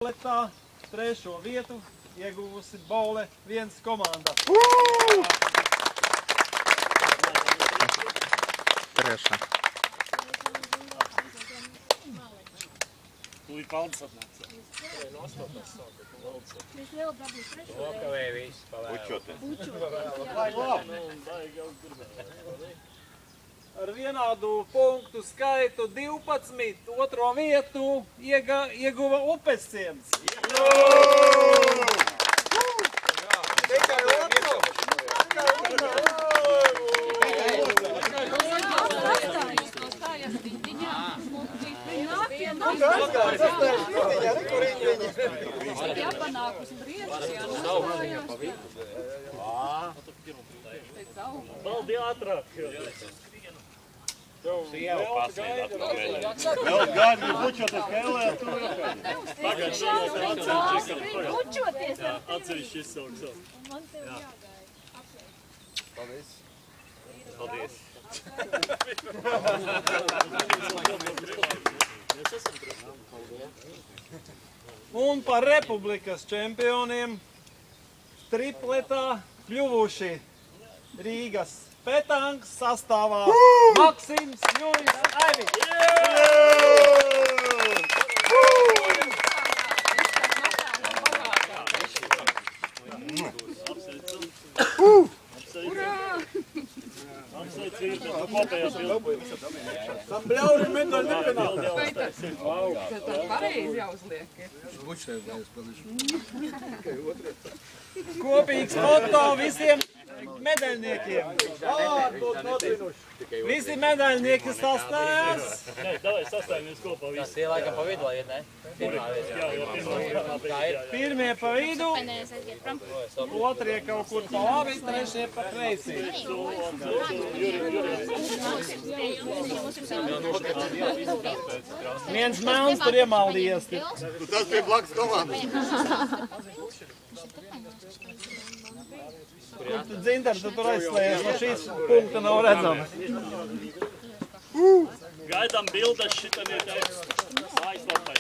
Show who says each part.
Speaker 1: Letā trešo vietu ieguvusi Baule 1 komanda.
Speaker 2: Trešā.
Speaker 3: Tūlīt valdes atnāca.
Speaker 4: Lokavēja visu pavēlu.
Speaker 1: Ar vienādu punktu skaitu 12 otro vietu ieguva Upesciems.
Speaker 3: Baldi ātrāk.
Speaker 4: Sieva pasniedz atpakaļ.
Speaker 3: Vēl gādi bučoties kēlē. Tagad atsevišķi izsauks.
Speaker 5: Man tev jāgāja.
Speaker 3: Paldies. Paldies.
Speaker 1: Un par republikas čempioniem tripletā kļuvuši Rīgas Petanks sastāvā Maksims, Juris, Aivis.
Speaker 3: Tam bļauri medaļu nepenāli.
Speaker 6: Tā pareizi jāuzliek.
Speaker 1: Kopīgs moto visiem medaļniekiem. Visi medaļnieki sastājas.
Speaker 3: Nē, davai sastājamies kopā visi.
Speaker 4: Tie laikam pa vidu iet, ne? Pirmā vieta.
Speaker 3: Jā,
Speaker 4: Kā ir?
Speaker 1: Pirmie pa vidu, otrie kaut kur pa labi, trešie pa kreisi. Viens melns tur iemaldījies.
Speaker 7: Tas bija blakus komandas.
Speaker 1: Kur tu dzintars, tu tur aizslējies, no šīs punkta nav redzama.
Speaker 3: Gaidām bildes šitam ir aizslapai.